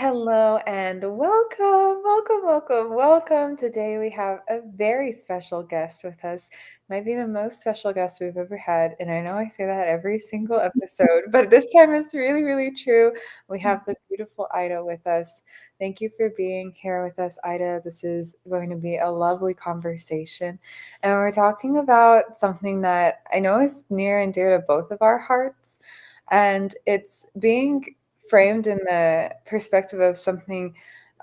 Hello and welcome. Today we have a very special guest with us. Might be the most special guest we've ever had, and I know I say that every single episode, but this time it's really, really true. We have the beautiful Ida with us. Thank you for being here with us, Ida. This is going to be a lovely conversation, and we're talking about something that I know is near and dear to both of our hearts, and it's being framed in the perspective of something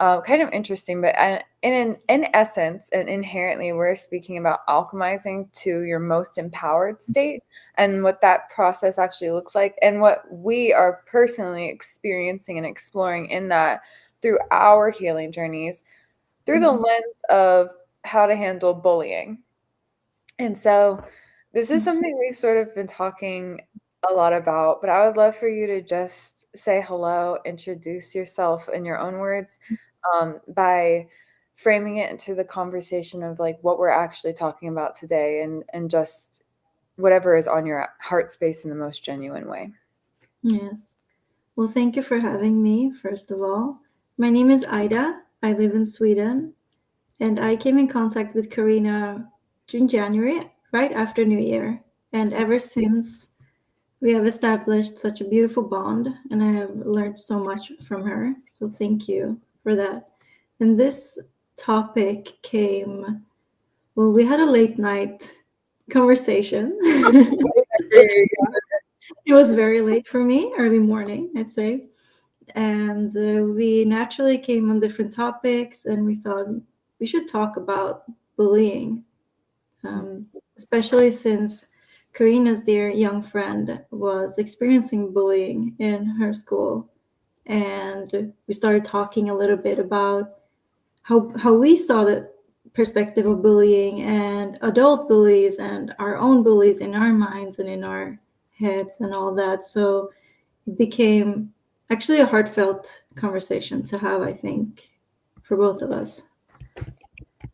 kind of interesting, but in essence and inherently, we're speaking about alchemizing to your most empowered state and what that process actually looks like, and what we are personally experiencing and exploring in that through our healing journeys through the lens of how to handle bullying. And so this is something we've sort of been talking a lot about, but I would love for you to just say hello, introduce yourself in your own words, by framing it into the conversation of like what we're actually talking about today, and just whatever is on your heart space in the most genuine way. Yes. Well, thank you for having me, first of all. My name is Ida. I live in Sweden, and I came in contact with Karina during January, right after New Year. And ever since, we have established such a beautiful bond, and I have learned so much from her. So thank you for that. And this topic came, well, we had a late night conversation. It was very late for me, early morning, I'd say. And we naturally came on different topics, and we thought we should talk about bullying, um, especially since Karina's dear young friend was experiencing bullying in her school. And we started talking a little bit about how we saw the perspective of bullying and adult bullies and our own bullies in our minds and in our heads and all that. So it became actually a heartfelt conversation to have, I think, for both of us.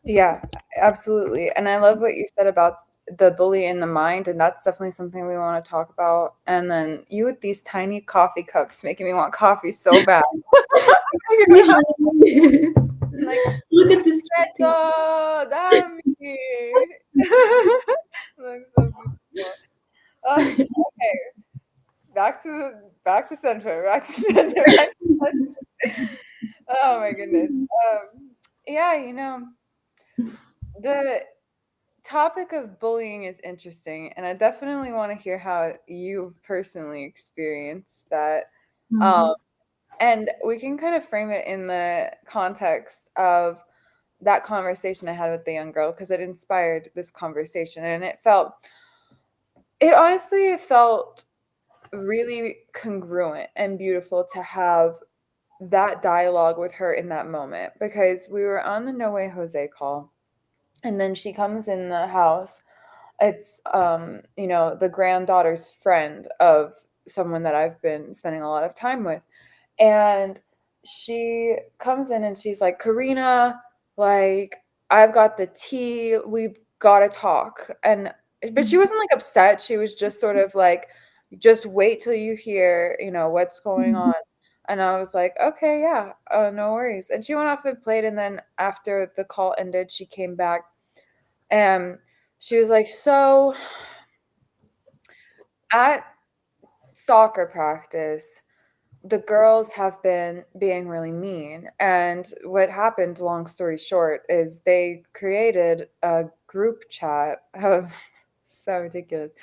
Yeah, absolutely. And I love what you said about the bully in the mind, and that's definitely something we want to talk about. And then you with these tiny coffee cups making me want coffee so bad. Like, Look at this kitty. espresso, dammi. Looks so beautiful. Oh, okay. Back to center. Back to center. Back to center. Oh my goodness. Yeah, the topic of bullying is interesting, and I definitely want to hear how you've personally experienced that. Um, Mhm. and we can kind of frame it in the context of that conversation I had with the young girl, because it inspired this conversation, and it felt really congruent and beautiful to have that dialogue with her in that moment, because we were on the No Way Jose call, and then she comes in the house. It's the granddaughter's friend of someone that I've been spending a lot of time with. And she comes in and she's like, "Karina, like, I've got the tea. We've got to talk." But she wasn't like upset. She was just sort of like, "Just wait till you hear, what's going on." And I was like, "Okay, yeah, no worries." And she went off and played. And then after the call ended, she came back and she was like, "So at soccer practice, the girls have been being really mean. And what happened, long story short, is they created a group chat of so ridiculous,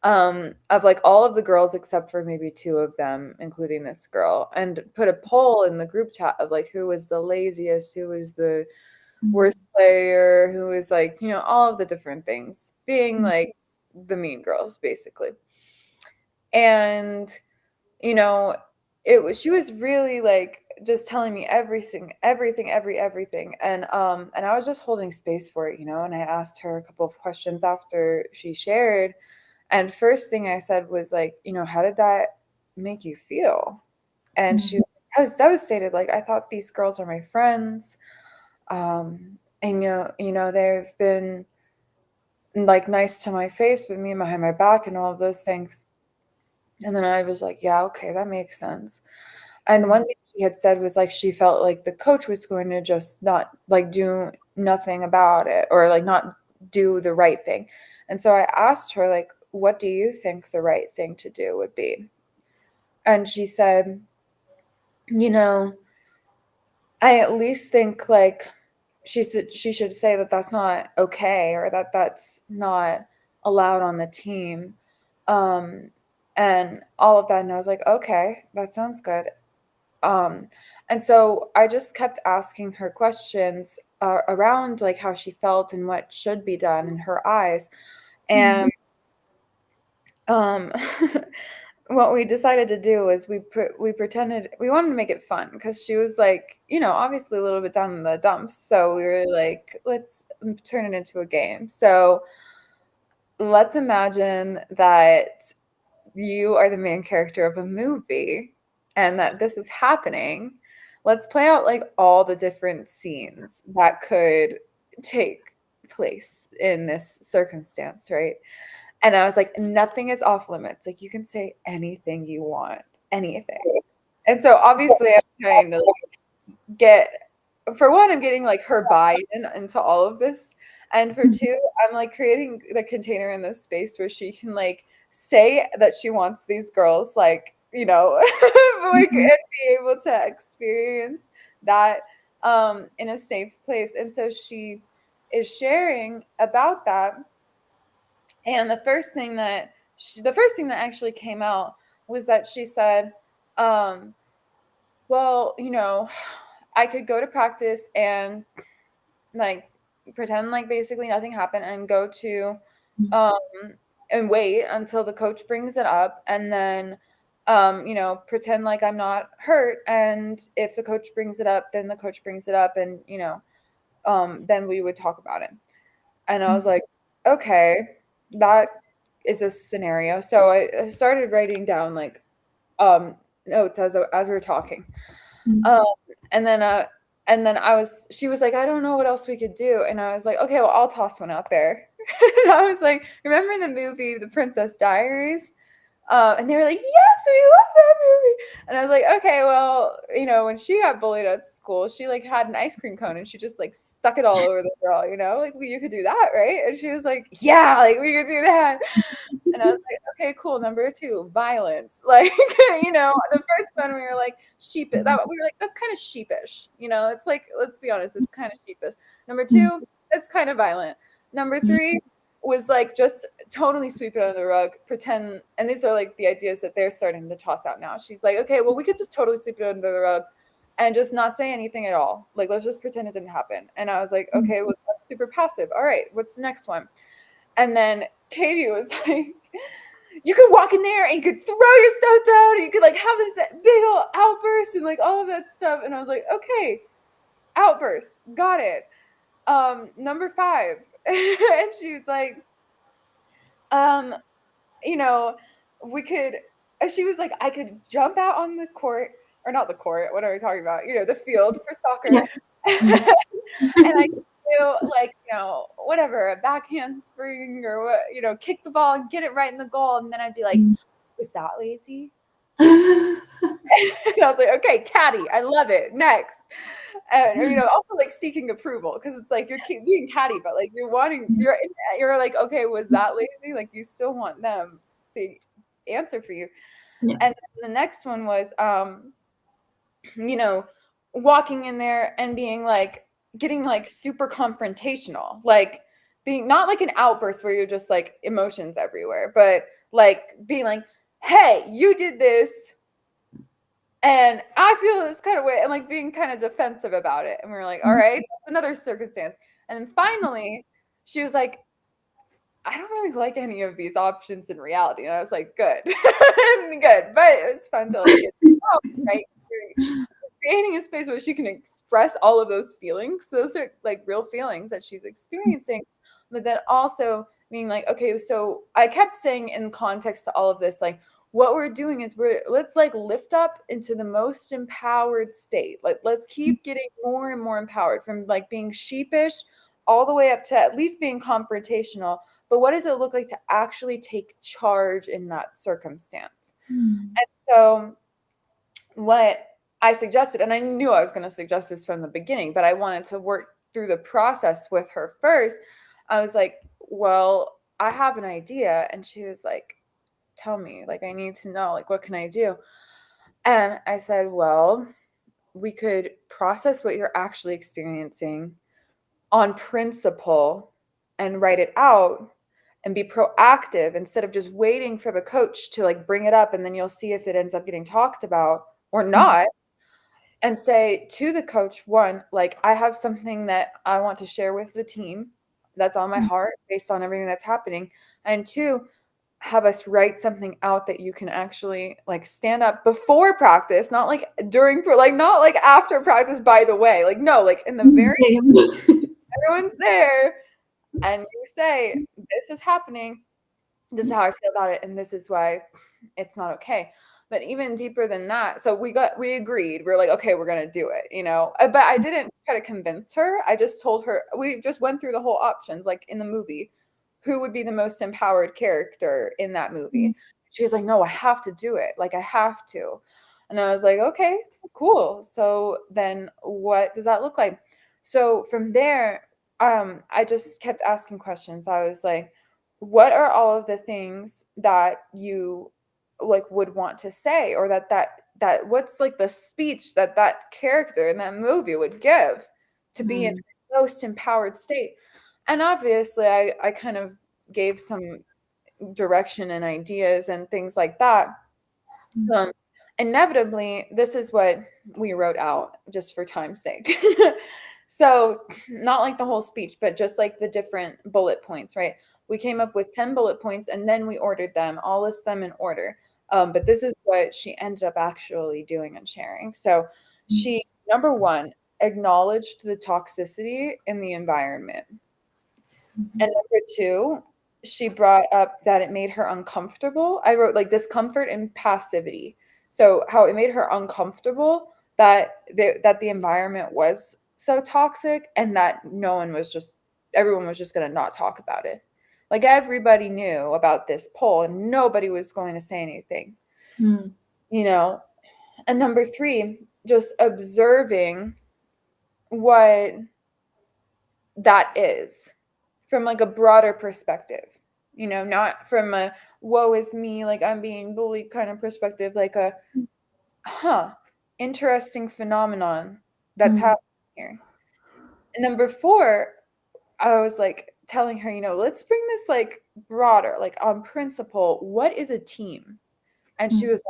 of like all of the girls except for maybe two of them, including this girl, and put a poll in the group chat of like who was the laziest, who was the worst player, who was like, all of the different things, being like the mean girls, basically. And you know, she was really like just telling me everything, and I was just holding space for it, and I asked her a couple of questions after she shared, and first thing I said was like, "How did that make you feel?" And I was devastated. Like, I thought these girls are my friends, and they've been like nice to my face, but mean behind my back, and all of those things. And then I was like, "Yeah, okay, that makes sense." And one thing she had said was like she felt like the coach was going to just not like do nothing about it, or like not do the right thing. And so I asked her, like, what do you think the right thing to do would be? And she said, you know, I at least think like she said she should say that that's not okay, or that that's not allowed on the team. Um, and all of that. And I was like, okay, that sounds good. Um, and so I just kept asking her questions around like how she felt and what should be done in her eyes. And um, what we decided to do is we pretended we wanted to make it fun, because she was like, obviously a little bit down in the dumps. So we were like, let's turn it into a game. So let's imagine that you are the main character of a movie and that this is happening. Let's play out like all the different scenes that could take place in this circumstance, right? And I was like, nothing is off limits. Like, you can say anything you want, anything. And so obviously I'm trying to get, for one, I'm getting like her buy-in into all of this. And for two, I'm like creating the container in this space where she can like say that she wants these girls, like, like, and be able to experience that in a safe place. And so she is sharing about that. And the first thing that actually came out was that she said, well, I could go to practice and like pretend like basically nothing happened, and go to um and wait until the coach brings it up, and then pretend like I'm not hurt, and if the coach brings it up, then the coach brings it up, and then we would talk about it. And I was like, okay, that is a scenario. So I started writing down like notes as we were talking. Um, and then she was like, I don't know what else we could do. And I was like, okay, well, I'll toss one out there. And I was like, remember the movie The Princess Diaries? And they were like, yes, we love that movie. And I was like, okay, well, when she got bullied at school, she like had an ice cream cone and she just like stuck it all over the girl, like, well, you could do that, right? And she was like, yeah, like we could do that. And I was like, okay, cool. Number two, violence. Like, the first one we were like sheepish. We were like, that's kind of sheepish. It's like, let's be honest, it's kind of sheepish. Number two, it's kind of violent. Number three was like just totally sweep it under the rug, pretend. And these are like the ideas that they're starting to toss out now. She's like, okay, well, we could just totally sweep it under the rug and just not say anything at all. Like, let's just pretend it didn't happen. And I was like, okay, well, that's super passive. All right, what's the next one? And then Katie was like, you could walk in there and you could throw your stuff down and you could like have this big old outburst and like all of that stuff. And I was like, okay, outburst, got it. Number five. And she was like, um, we could, she was like, I could jump out on the court, or not the court, what are we talking about? The field for soccer. And I do like, whatever, a back handspring or what, kick the ball and get it right in the goal. And then I'd be like, was that lazy? And I was like, okay, catty, I love it. Next. And also like seeking approval, because it's like you're being catty, but like you're like, okay, was that lazy? Like you still want them to answer for you. Yeah. And the next one was walking in there and being like, getting like super confrontational, like being not like an outburst where you're just like emotions everywhere, but like being like, hey, you did this and I feel this kind of way, and like being kind of defensive about it. And we were like, all right, that's another circumstance. And then finally she was like, I don't really like any of these options in reality. And I was like, good. Good. But it was fun to like get out, right? Creating a space where she can express all of those feelings. Those are like real feelings that she's experiencing. But then also being like, okay, so I kept saying in context to all of this, like, what we're doing is let's like lift up into the most empowered state. Like, let's keep getting more and more empowered, from like being sheepish all the way up to at least being confrontational. But what does it look like to actually take charge in that circumstance? And so what I suggested, and I knew I was going to suggest this from the beginning, but I wanted to work through the process with her first. I was like, well, I have an idea. And she was like, tell me, like, I need to know, like, what can I do? And I said, well, we could process what you're actually experiencing on principle and write it out and be proactive instead of just waiting for the coach to like bring it up and then you'll see if it ends up getting talked about or Mm, not, and say to the coach, one, like, I have something that I want to share with the team that's on my mm, heart based on everything that's happening, and two, have us write something out that you can actually like stand up before practice, not like during, like not like after practice, by the way, like no, like in the very, mm. everyone's there, and you say, this is happening, this is how I feel about it, and this is why it's not okay. But even deeper than that, so we agreed. We're like, okay, we're gonna do it, you know. But I didn't try to convince her. I just told her, we just went through the whole options, like in the movie, who would be the most empowered character in that Mm, movie. She was like, no, I have to do it. Like I have to. And I was like, okay, cool. So then what does that look like? So from there, I just kept asking questions. I was like, what are all of the things that you like would want to say, or that what's like the speech that that character in that movie would give to be in mm, the most empowered state? And obviously I kind of gave some direction and ideas and things like that. mm, um, Inevitably, this is what we wrote out just for time's sake. So, not like the whole speech, but just like the different bullet points, right? We came up with 10 bullet points and then we ordered them, all list them in order. But this is what she ended up actually doing and sharing. So, mm, she, number one, acknowledged the toxicity in the environment. mhm, And number two, she brought up that it made her uncomfortable. I wrote like discomfort and passivity. So how it made her uncomfortable that the environment was so toxic and that no one was just everyone was just going to not talk about it. Like everybody knew about this poll and nobody was going to say anything, mm, you know. And number three, just observing what that is from like a broader perspective, you know, not from a woe is me, like I'm being bullied kind of perspective, like a huh, interesting phenomenon that's mm, happening here. And number four, I was like telling her, you know, let's bring this like broader, like on principle, what is a team? And she mm, was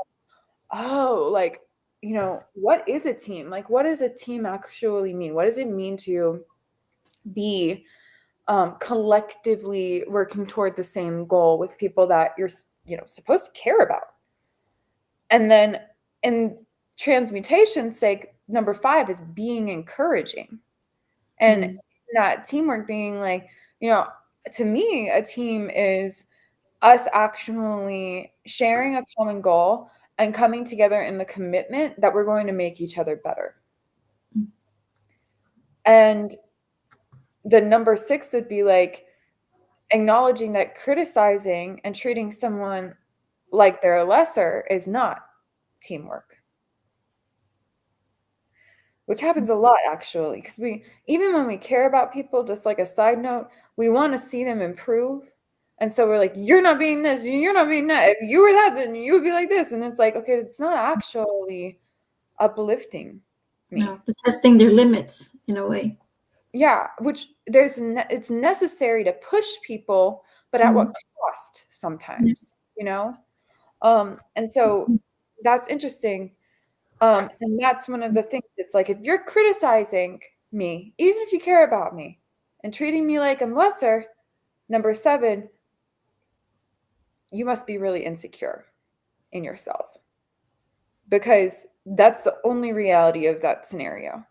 like, oh, like, you know, what is a team? Like, what does a team actually mean? What does it mean to be collectively working toward the same goal with people that you're, you know, supposed to care about? And then in transmutation's sake, number five is being encouraging, and mm, that teamwork being like, you know, to me a team is us actually sharing a common goal and coming together in the commitment that we're going to make each other better. mm, And the number six would be like acknowledging that criticizing and treating someone like they're lesser is not teamwork, which happens a lot actually. Because we, even when we care about people, just like a side note, we want to see them improve. And so we're like, you're not being this, you're not being that. If you were that, then you would be like this. And it's like, okay, it's not actually uplifting no, me. but testing their limits in a way. Yeah, which it's necessary to push people, but at what Mm, cost yeah, sometimes, you know? And so mm, that's interesting. And that's one of the things. It's like if you're criticizing me, even if you care about me, and treating me like I'm lesser, number seven, you must be really insecure in yourself because that's the only reality of that scenario.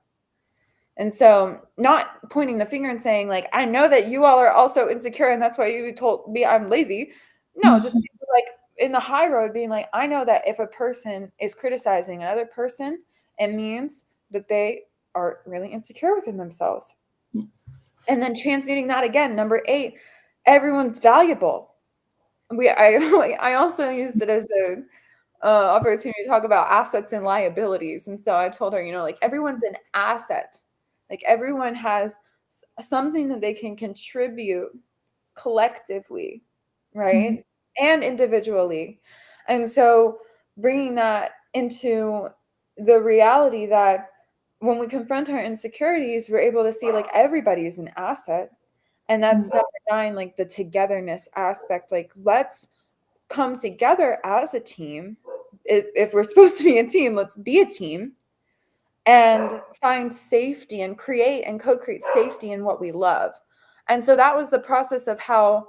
And so, not pointing the finger and saying, like, I know that you all are also insecure and that's why you told me I'm lazy. No, just mm, like in the high road, being like, I know that if a person is criticizing another person, it means that they are really insecure within themselves. yes. And then transmuting that again, number eight, everyone's valuable. I I also used it as opportunity to talk about assets and liabilities. And so I told her, like everyone's an asset. Like everyone has something that they can contribute collectively, Mhm. right? And individually. And so bringing that into the reality that when we confront our insecurities, we're able to see like everybody is an asset. And Mhm. that's number nine, like the togetherness aspect. Like, let's come together as a team. If we're supposed to be a team, let's be a team and find safety and create and co-create safety in what we love. And so that was the process of how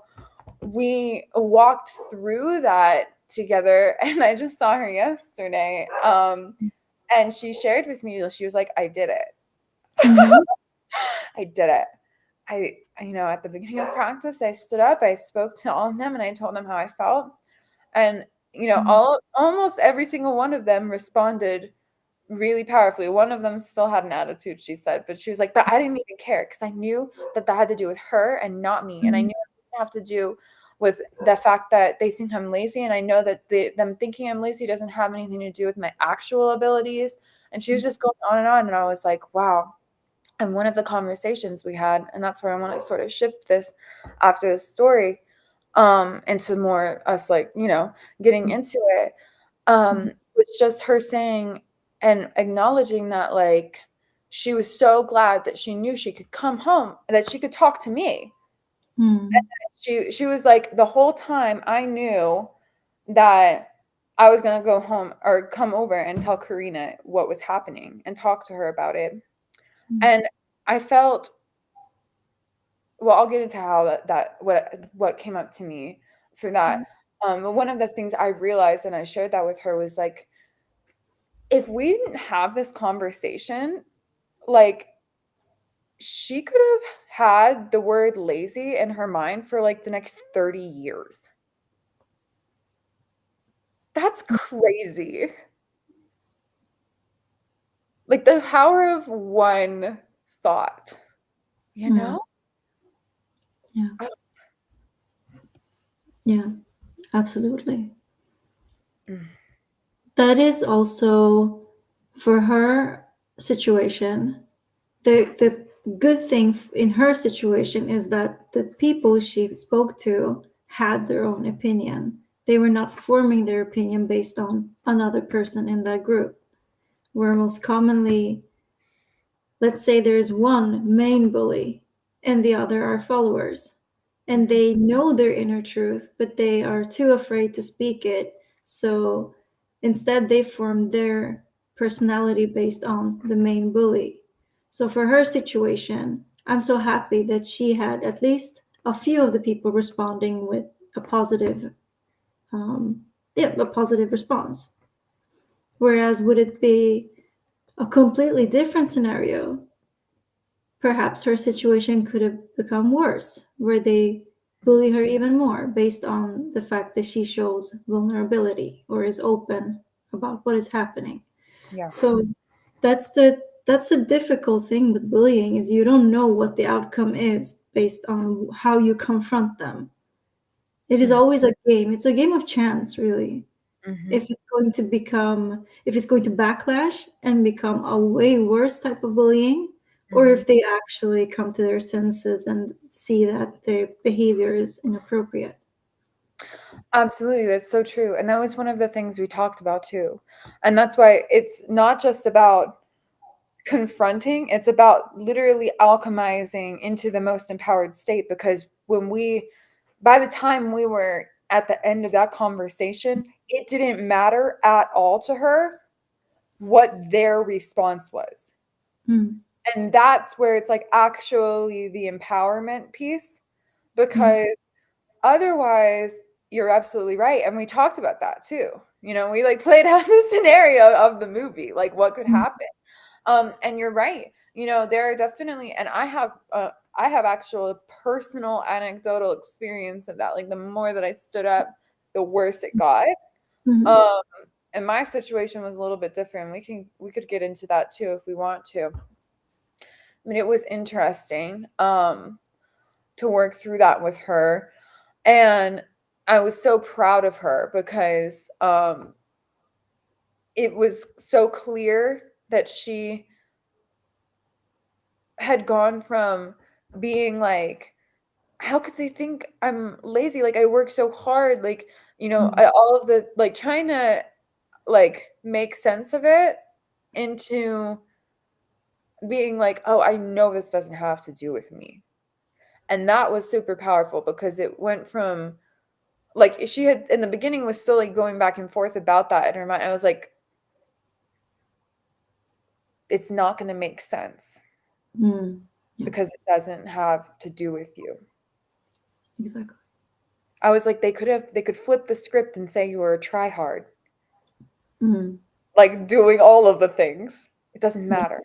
we walked through that together. And I just saw her yesterday. And she shared with me, she was like, I did it. Mhm. I did it. At the beginning of practice, I stood up, I spoke to all of them, and I told them how I felt. And, Mhm. almost every single one of them responded really powerfully. One of them still had an attitude, she said, but she was like, but I didn't even care because I knew that that had to do with her and not me. And I Mhm. knew it didn't have to do with the fact that they think I'm lazy. And I know that them thinking I'm lazy doesn't have anything to do with my actual abilities. And she was just going on and on. And I was like, wow. And one of the conversations we had, and that's where I want to sort of shift this after the story, into more us like, getting into it, Mhm. was just her saying and acknowledging that like she was so glad that she knew she could come home, that she could talk to me. Mhm. She was like, the whole time I knew that I was gonna go home or come over and tell Karina what was happening and talk to her about it. And I felt, well, I'll get into how what came up to me through that. But one of the things I realized, and I shared that with her, was like, if we didn't have this conversation, like she could have had the word lazy in her mind for like the next 30 years. That's crazy. Like the power of one thought, you Mhm. know? Yeah. Yeah. Absolutely. Mm, That is also for her situation. The good thing in her situation is that the people she spoke to had their own opinion. They were not forming their opinion based on another person in that group. Where most commonly, let's say there's one main bully and the other are followers, and mhm, they know their inner truth, but they are too afraid to speak it. So instead, they form their personality based on the main bully. So for her situation, I'm so happy that she had at least a few of the people responding with a positive, um, yeah, a positive response. Whereas, would it be a completely different scenario? Perhaps her situation could have become worse, where they bully her even more based on the fact that she shows vulnerability or is open about what is happening. yeah. So that's the difficult thing with bullying is you don't know what the outcome is based on how you confront them. It is Mm, always a game. It's a game of chance, really. mhm, If it's going to backlash and become a way worse type of bullying, or mhm. if they actually come to their senses and see that their behavior is inappropriate. Absolutely, that's so true. And that was one of the things we talked about too. And that's why it's not just about confronting, it's about literally alchemizing into the most empowered state, because by the time we were at the end of that conversation, it didn't matter at all to her what their response was. Mm, And that's where it's like actually the empowerment piece, mm, because otherwise, you're absolutely right, and we talked about that too. We, like, played out the scenario of the movie, like, what could mm, happen. And you're right. There are definitely, and I have actual personal anecdotal experience of that, like, the more that I stood up, the worse it got. mm, Um, and my situation was a little bit different. We could get into that too if we want to. I mean, it was interesting, to work through that with her. And I was so proud of her because it was so clear that she had gone from being like, how could they think I'm lazy? Like, I work so hard, like, Mm. all of the like trying to like make sense of it into being like, oh, I know this doesn't have to do with me. And that was super powerful because it went from like she had in the beginning was still like going back and forth about that in her mind. I was like, it's not going to make sense Mm. Yeah, because it doesn't have to do with you. exactly. I was like, they could flip the script and say you were a tryhard, Mm. like doing all of the things. It doesn't Yeah. matter.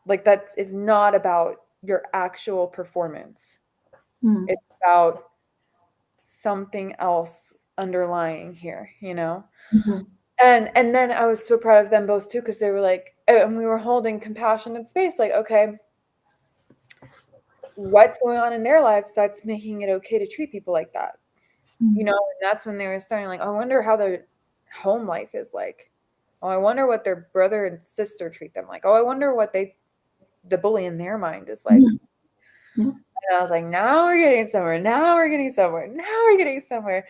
Like that is not about your actual performance. Mm. It's about something else underlying here. Mhm. And then I was so proud of them both too because they were like, and we were holding compassionate space, like, okay, what's going on in their lives that's making it okay to treat people like that? Mm. And that's when they were starting like, I wonder how their home life is like. Oh, I wonder what their brother and sister treat them like. Oh, I wonder what the bully in their mind is like. Mm. Yeah. And I was like, now we're getting somewhere. Now we're getting somewhere. Now we're getting somewhere.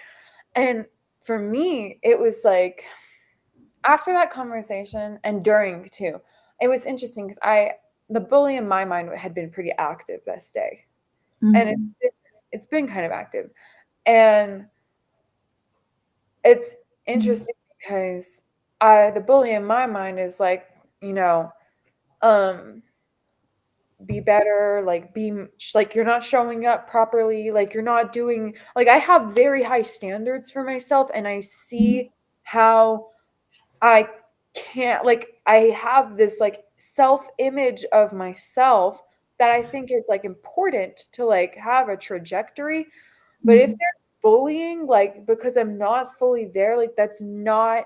And for me, it was like after that conversation and during too, it was interesting because the bully in my mind had been pretty active this day. And Mm. it's been kind of active. And it's Mm. interesting because the bully in my mind is like, you know, um, be better, like like you're not showing up properly, like you're not doing like I have very high standards for myself and I Mm. see how I can't like I have this like self-image of myself that I think is like important to like have a trajectory. But if Mm. they're bullying, like because I'm not fully there, like that's not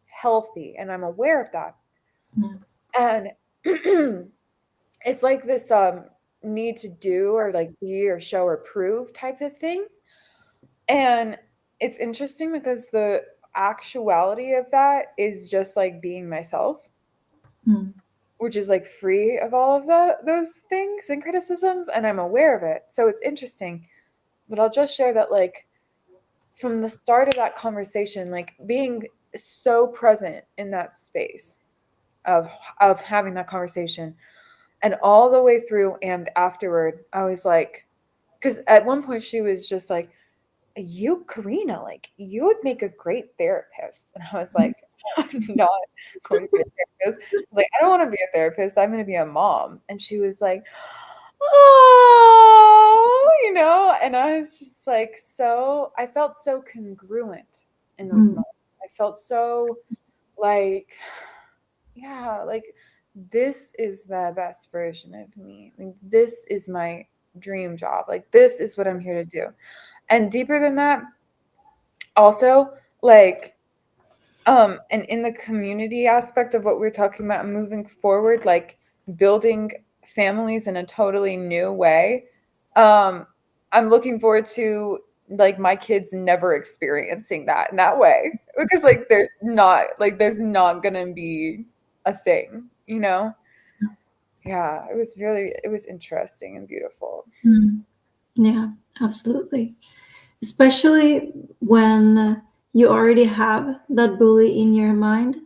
healthy. And I'm aware of that. Yeah. And it's like this need to do or like be or show or prove type of thing. And it's interesting because the actuality of that is just like being myself, Mm. which is like free of all of those things and criticisms, and I'm aware of it. So it's interesting. But I'll just share that like from the start of that conversation, like being so present in that space of having that conversation and all the way through and afterward, I was like, because at one point she was just like, you, Karina, like you would make a great therapist. And I was like, I'm not going to be a therapist. I was like, I don't want to be a therapist. I'm going to be a mom. And she was like, oh, and I was just like, I felt so congruent in those Mm. moments. I felt so like, yeah, like this is the best version of me. Like, this is my dream job. Like, this is what I'm here to do. And deeper than that, also, like, and in the community aspect of what we're talking about moving forward, like building families in a totally new way. Um, I'm looking forward to like my kids never experiencing that in that way because there's not gonna be a thing. Yeah, it was interesting and beautiful. Mm. Yeah, absolutely. Especially when you already have that bully in your mind,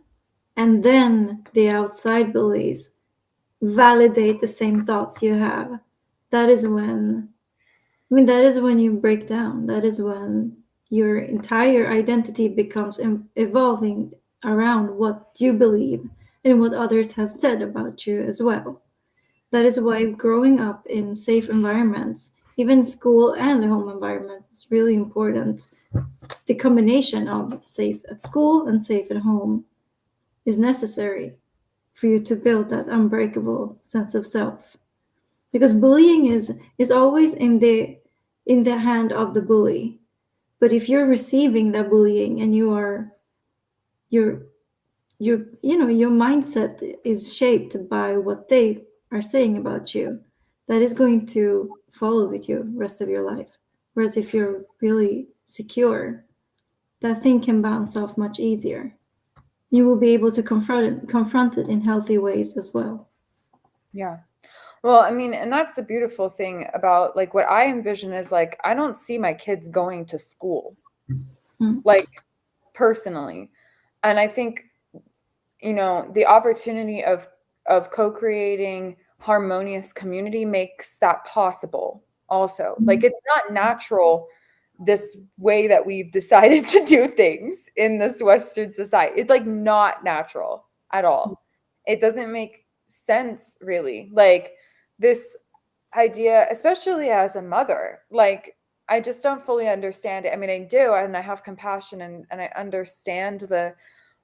and then the outside bullies validate the same thoughts you have. That is when, I mean, that is when you break down. That is when your entire identity becomes evolving around what you believe and what others have said about you as well. That is why growing up in safe environments, even school and home environment, is really important. The combination of safe at school and safe at home is necessary for you to build that unbreakable sense of self. Because bullying is always in the hand of the bully. But if you're receiving that bullying and you're your mindset is shaped by what they are saying about you, that is going to follow with you rest of your life. Whereas if you're really secure, that thing can bounce off much easier. You will be able to confront it in healthy ways as well. Yeah. Well, I mean, and that's the beautiful thing about like what I envision is like I don't see my kids going to school, Mm, like personally. And I think, the opportunity of co-creating harmonious community makes that possible also. Like mm, it's not natural this way that we've decided to do things in this Western society. It's like not natural at all. It doesn't make sense really. Like this idea, especially as a mother, like I just don't fully understand it. I mean, I do, and I have compassion and I understand the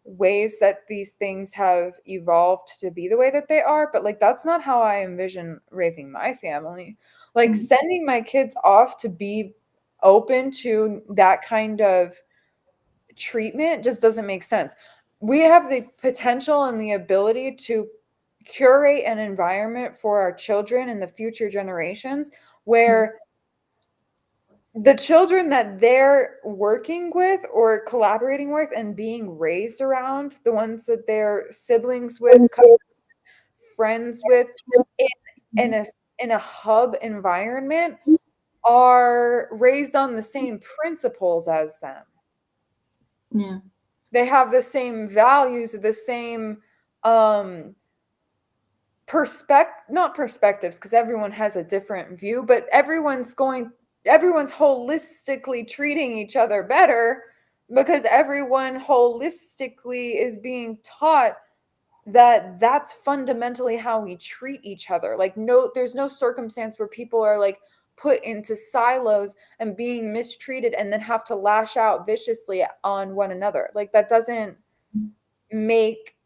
ways that these things have evolved to be the way that they are, but like that's not how I envision raising my family. Like mm, sending my kids off to be open to that kind of treatment just doesn't make sense. We have the potential and the ability to curate an environment for our children and the future generations mm, where the children that they're working with or collaborating with and being raised around, the ones that they're siblings with, friends with, in, in a in a hub environment, are raised on the same principles as them. yeah. They have the same values, the same um not perspectives, because everyone has a different view, but everyone's holistically treating each other better because everyone holistically is being taught that that's fundamentally how we treat each other. Like no, there's no circumstance where people are like put into silos and being mistreated and then have to lash out viciously on one another. Like that doesn't make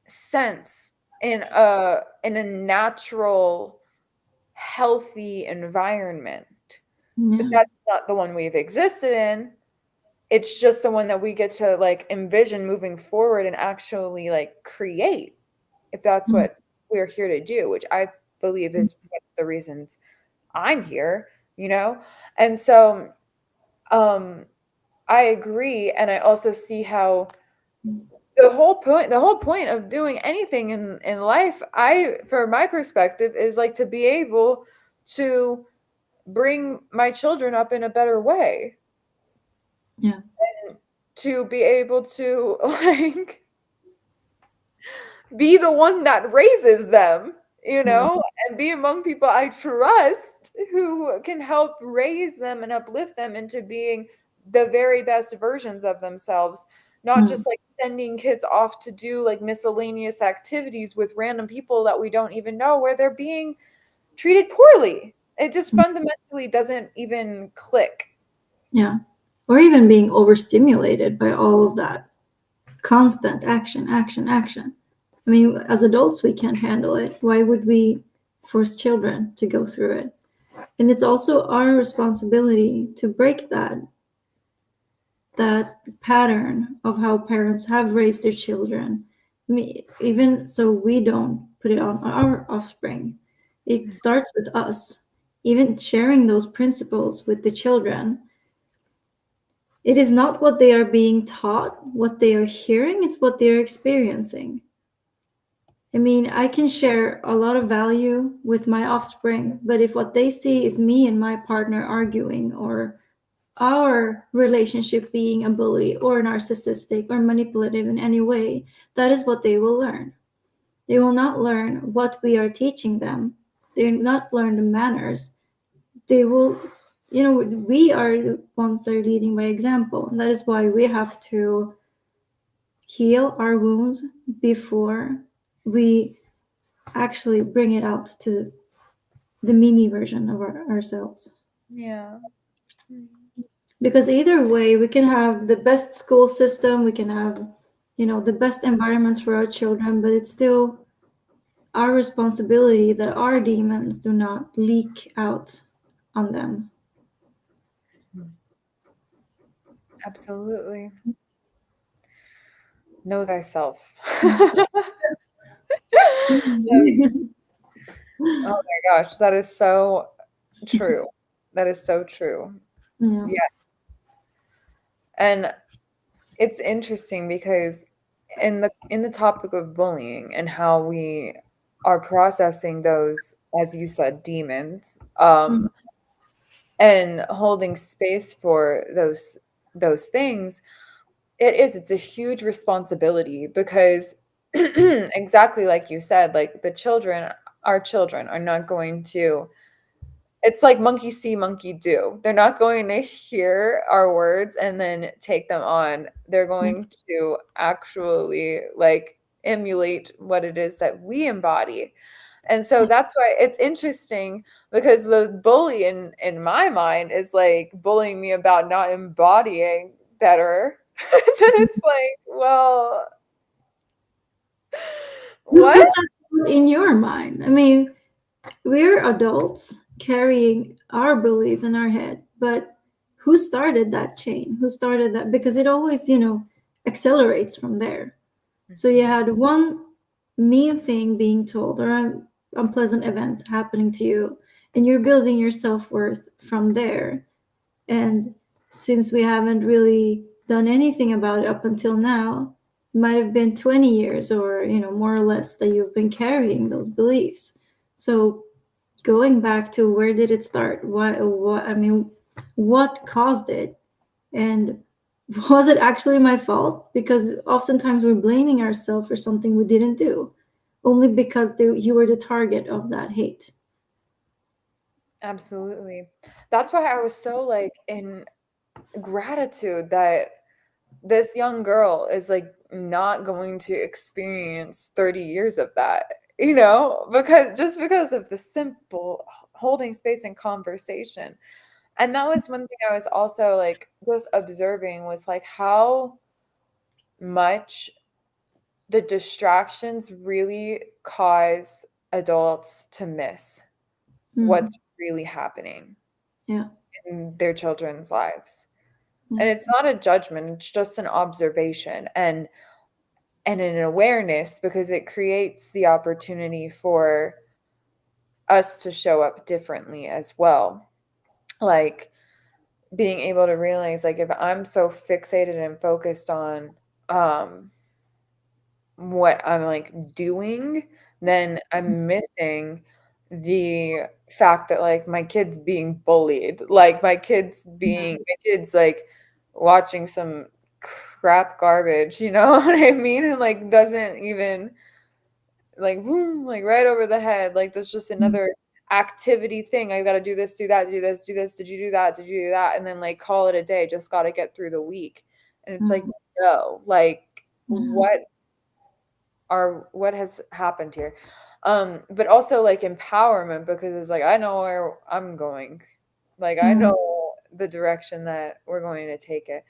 sense in a natural, healthy environment. But Yeah. that's not the one we've existed in. It's just the one that we get to like envision moving forward and actually like create, if that's Mm, what we're here to do, which I believe mm, is one of the reasons I'm here. And so um I agree, and I also see how the whole point of doing anything in life, I for my perspective, is like to be able to bring my children up in a better way, yeah. to be able to like be the one that raises them, Yeah. and be among people I trust who can help raise them and uplift them into being the very best versions of themselves, not Mm, just like sending kids off to do like miscellaneous activities with random people that we don't even know where they're being treated poorly. It just mm, fundamentally doesn't even click. yeah. Or even being overstimulated by all of that constant action, action, action. I mean, as adults, we can't handle it. Why would we force children to go through it? And it's also our responsibility to break that pattern of how parents have raised their children. I mean, even so we don't put it on our offspring. It starts with us. Even sharing those principles with the children, it is not what they are being taught, what they are hearing, it's what they are experiencing. I mean, I can share a lot of value with my offspring, but if what they see is me and my partner arguing, or our relationship being a bully or narcissistic or manipulative in any way, that is what they will learn. They will not learn what we are teaching them. They will not learn the manners. They will, we are the ones that are leading by example. And that is why we have to heal our wounds before we actually bring it out to the mini version of ourselves. Yeah. Because either way, we can have the best school system, we can have, the best environments for our children, but it's still our responsibility that our demons do not leak out on them. Absolutely. Know thyself. Oh my gosh, that is so true. That is so true. Yeah. Yeah. And It's interesting because in the topic of bullying and how we are processing those, as you said, demons, Mm, and holding space for those things, it's a huge responsibility because exactly like you said, like the children, our children are not going to, it's like monkey see, monkey do. They're not going to hear our words and then take them on. They're yeah. going to actually like emulate what it is that we embody. And so Yeah. that's why it's interesting because the bully in my mind is like bullying me about not embodying better. And then it's like, well, Who what? put that in your mind? I mean, we're adults carrying our beliefs in our head, but who started that chain? Who started that? Because it always, accelerates from there. So you Mhm. had one mean thing being told or an unpleasant event happening to you, and you're building your self worth from there. And since we haven't really done anything about it up until now, it might have been 20 years or, more or less that you've been carrying those beliefs. So going back to where did it start? What caused it? And was it actually my fault? Because oftentimes we're blaming ourselves for something we didn't do, only because you were the target of that hate. Absolutely. That's why I was so like in gratitude that this young girl is like not going to experience 30 years of that, because just because of the simple holding space and conversation. And that was one thing I was also like was observing was like how much the distractions really cause adults to miss Mm, what's really happening yeah, in their children's lives. yeah, And it's not a judgment, it's just an observation and an awareness because it creates the opportunity for us to show up differently as well. Like being able to realize like if I'm so fixated and focused on um what I'm like doing, then I'm missing the fact that like my kid's being bullied, like my kid's like watching some crap garbage, you know what I mean? And like doesn't even like boom, like right over the head. Like that's just yeah, another activity thing. I gotta do this, do that, do this, do this. Did you do that? Did you do that? And then like call it a day. Just gotta get through the week. And it's like, mm, no, like yeah, what has happened here? But also like empowerment because it's like I know where I'm going. Like I mm, know the direction that we're going to take it.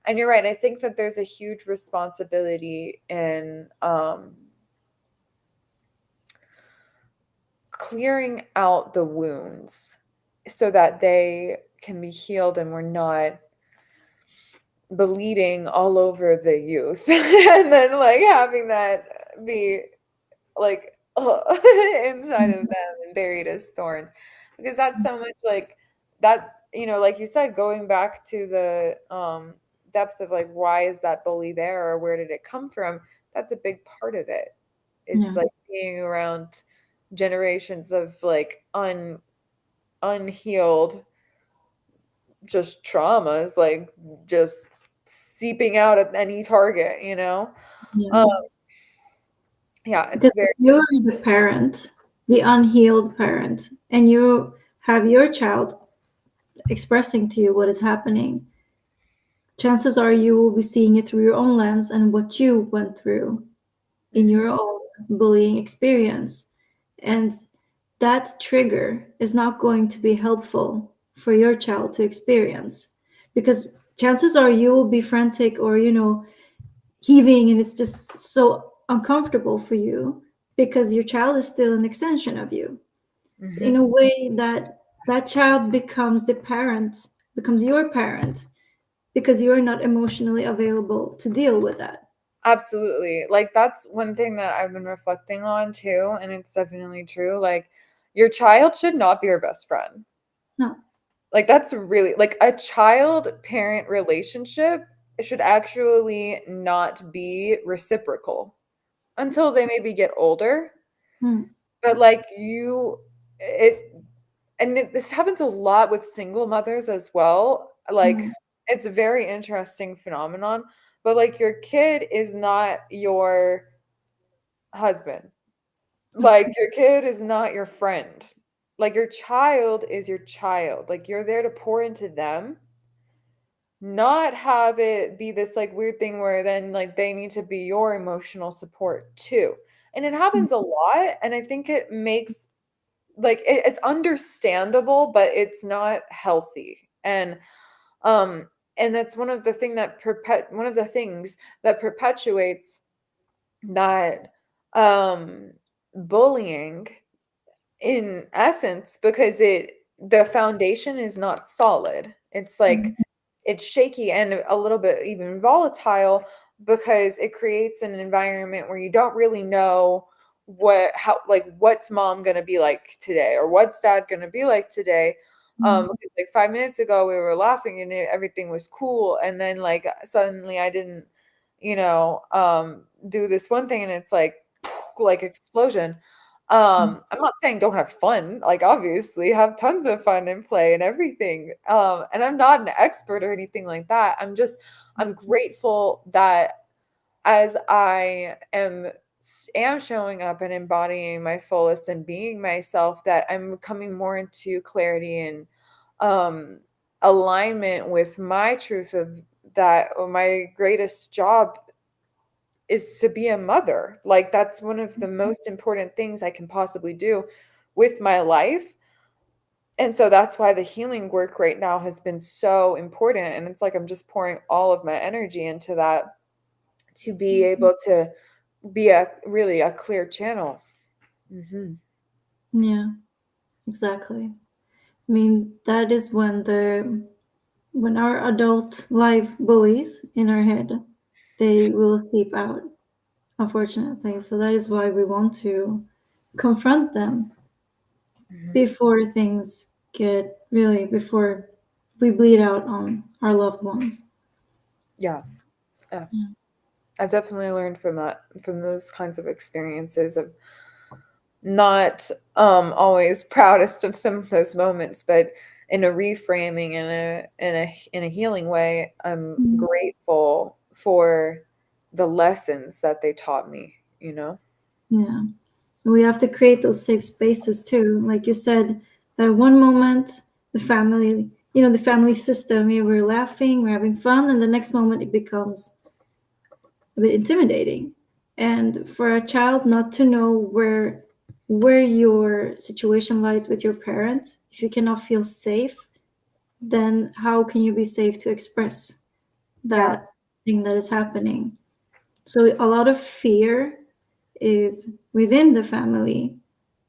And you're right. I think that there's a huge responsibility in clearing out the wounds so that they can be healed and we're not bleeding all over the youth and then like having that be like inside of mm, them and buried as thorns because that's so much like that, like you said, going back to the depth of like why is that bully there or where did it come from, that's a big part of it is yeah, like being around generations of like unhealed just traumas like just seeping out at any target. yeah. um yeah, it's Because if very you're the parent, the unhealed parent, and you have your child expressing to you what is happening, chances are you will be seeing it through your own lens and what you went through in your Mhm. own bullying experience. And that trigger is not going to be helpful for your child to experience because chances are you will be frantic or, heaving, and it's just so uncomfortable for you because your child is still an extension of you. So in Mhm. a way that Yes. child becomes the parent, becomes your parent because you're not emotionally available to deal with that. Absolutely. Like that's one thing that I've been reflecting on too, and it's definitely true. Like your child should not be your best friend. No. Like that's really like a child parent relationship. should actually not be reciprocal until they maybe get older. Mm, But like you, it this happens a lot with single mothers as well. Like mm, it's a very interesting phenomenon, but like your kid is not your husband. Like your kid is not your friend. Like your child is your child. Like you're there to pour into them, not have it be this like weird thing where then like they need to be your emotional support too. And it mm, happens a lot, and I think it makes like it's understandable, but it's not healthy. Um and that's one of the things that perpetuates that bullying in essence, because the foundation is not solid. It's like mm, it's shaky and a little bit even volatile, because it creates an environment where you don't really know what's mom going to be like today, or what's dad going to be like today. mm, Because like 5 minutes ago we were laughing and everything was cool, and then like suddenly I didn't, do this one thing, and it's like like explosion. mm, I'm not saying don't have fun, like, obviously, have tons of fun and play and everything, and I'm not an expert or anything like that. I'm grateful that as I am showing up and embodying my fullest and being myself, that I'm coming more into clarity and, um, alignment with my truth of that my greatest job is to be a mother. Like, that's one of the most important things I can possibly do with my life. And so that's why the healing work right now has been so important. And it's like I'm just pouring all of my energy into that to be mm. able to be a really a clear channel. Hmm. Yeah, exactly. I mean, that is when our adult life bullies in our head, they will seep out, unfortunately. So that is why we want to confront them Hmm. before things get really, before we bleed out on our loved ones. Yeah. Yeah. Yeah. I've definitely learned from that, from those kinds of experiences of not always proudest of some of those moments, but in a reframing and in a healing way, I'm Mm. grateful for the lessons that they taught me, you know? Yeah. We have to create those safe spaces too. Like you said, that one moment, the family, the family system, we're laughing, we're having fun, and the next moment it becomes a bit intimidating. And for a child not to know where your situation lies with your parents, if you cannot feel safe, then how can you be safe to express Yeah. that thing that is happening? So a lot of fear is within the family,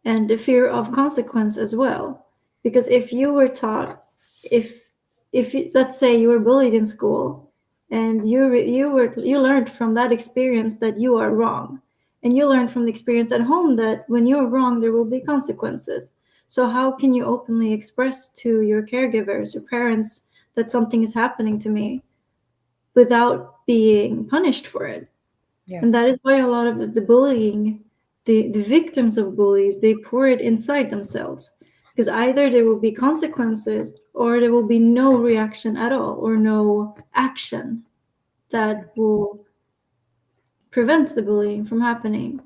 and the fear of consequence as well. Because if you were taught, if if you, let's say you were bullied in school, and you learned from that experience that you are wrong, and you learned from the experience at home that when you're wrong there will be consequences. So how can you openly express to your caregivers, your parents, that something is happening to me without being punished for it? Yeah. And that is why a lot of the bullying, the victims of bullies, they pour it inside themselves. Because either there will be consequences or there will be no reaction at all or no action that will prevent the bullying from happening.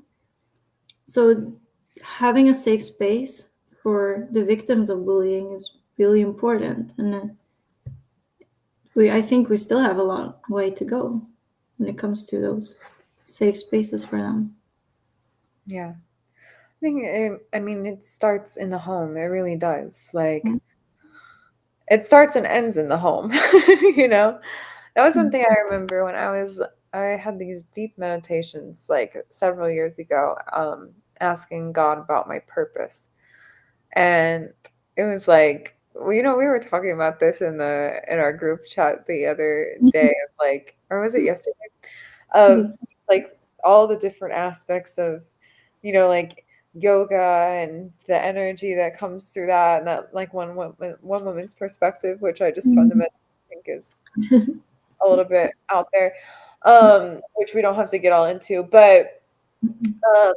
So having a safe space for the victims of bullying is really important. And I think we still have a long way to go when it comes to those safe spaces for them. Yeah. I mean, it starts in the home. It really does. Like, it starts and ends in the home, you know? That was one Mm, thing I remember when I had these deep meditations like several years ago, asking God about my purpose. And it was like, well, we were talking about this in our group chat the other day mm. of like, or was it yesterday? Of Yes. just, like all the different aspects of, like yoga and the energy that comes through that, and that like one woman's perspective, which I just Mm. fundamentally think is a little bit out there, which we don't have to get all into. But um,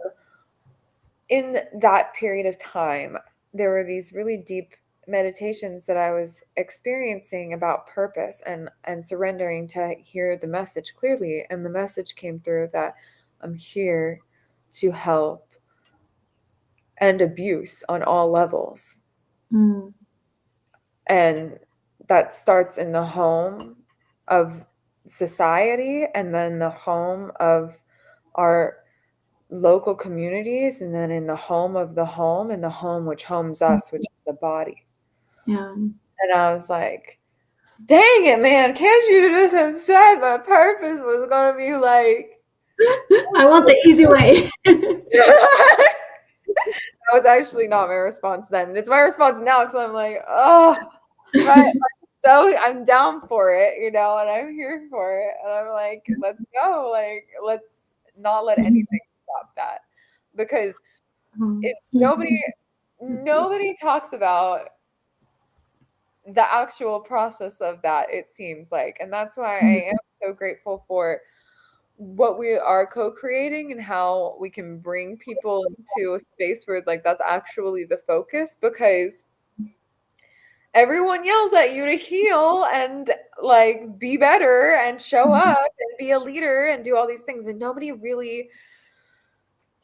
in that period of time, there were these really deep meditations that I was experiencing about purpose and surrendering to hear the message clearly. And the message came through that I'm here to help end abuse on all levels. Mm. And that starts in the home of society, and then the home of our local communities, and then in the home of the home, and the home which homes us, which is the body. Yeah. And I was like, dang it, man, can't you just have said my purpose was gonna be like I want the easy way. that was actually not my response then. It's my response now because I'm like, oh, but so I'm down for it, you know, and I'm here for it. And I'm like, let's go. Like, let's not let anything stop that. Because nobody talks about the actual process of that, it seems like. And that's why I am so grateful for what we are co-creating and how we can bring people into a space where like that's actually the focus, because everyone yells at you to heal and like be better and show up and be a leader and do all these things, but nobody really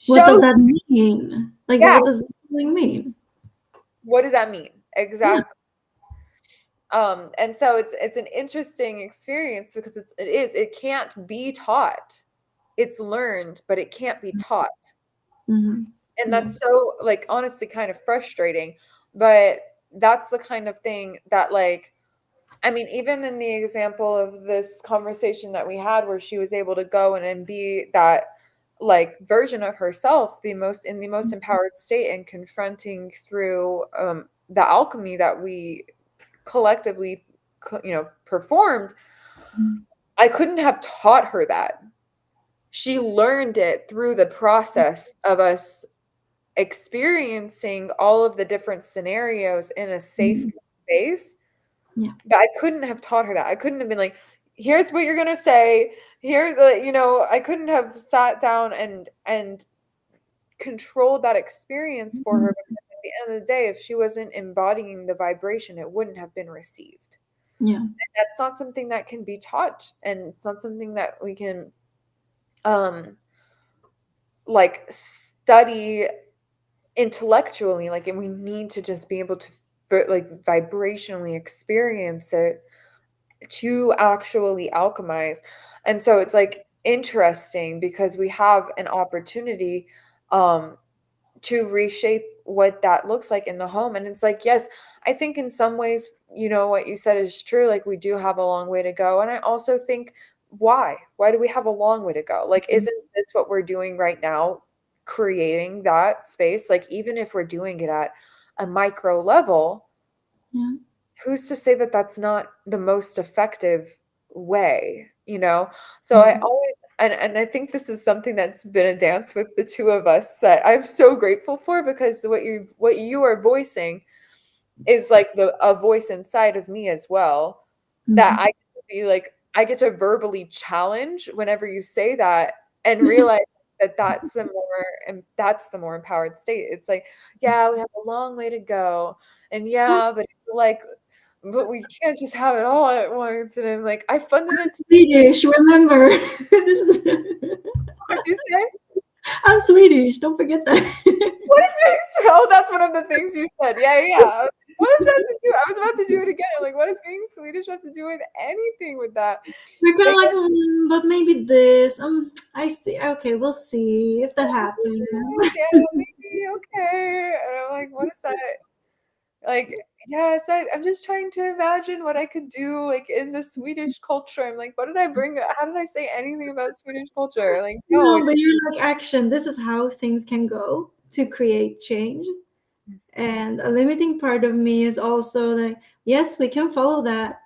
What does shows. that mean? Like, Yeah, what does that mean? what does that mean Yeah. exactly? And so it's an interesting experience because it can't be taught. It's learned, but it can't be taught. Mm-hmm. And Yeah. that's so like honestly kind of frustrating, but that's the kind of thing that like, I mean, even in the example of this conversation that we had where she was able to go and be that like version of herself, the most empowered state, and confronting through the alchemy that we collectively performed. I couldn't have taught her that. She learned it through the process of us experiencing all of the different scenarios in a safe space. Yeah. But I couldn't have taught her that. I couldn't have been like, here's what you're gonna say. Here's the, I couldn't have sat down and controlled that experience for her, because at the end of the day, if she wasn't embodying the vibration, it wouldn't have been received. Yeah. And that's not something that can be taught, and it's not something that we can um like study intellectually, like, and we need to just be able to like vibrationally experience it to actually alchemize. And so it's like interesting because we have an opportunity um to reshape what that looks like in the home. And it's like, yes, I think in some ways, what you said is true. Like, we do have a long way to go. And I also think, why do we have a long way to go? Like, isn't this what we're doing right now, creating that space? Like, even if we're doing it at a micro level, Yeah. who's to say that that's not the most effective way? So I Mm. always, and I think this is something that's been a dance with the two of us that I'm so grateful for, because what you are voicing is like a voice inside of me as well, that I Mhm. get to be like, I get to verbally challenge whenever you say that, and realize that that's the more empowered state. It's like, yeah, we have a long way to go, and yeah, but we can't just have it all at once. And I'm like, I fundamentally, Swedish, remember. This is what'd you say? I'm Swedish, don't forget that. What is being oh, that's one of the things you said. Yeah, yeah. I was like, what does that have to do? I was about to do it again. Like, what does being Swedish have to do with anything with that? We're kind Like, of like, but maybe this. I see. Okay, we'll see if that happens. yeah, maybe okay. And I'm like, what is that? Like, yeah, I'm just trying to imagine what I could do like in the Swedish culture. I'm like, what did I bring? How did I say anything about Swedish culture? Like, no, No, but you're like action. This is how things can go to create change. And a limiting part of me is also like, yes, we can follow that.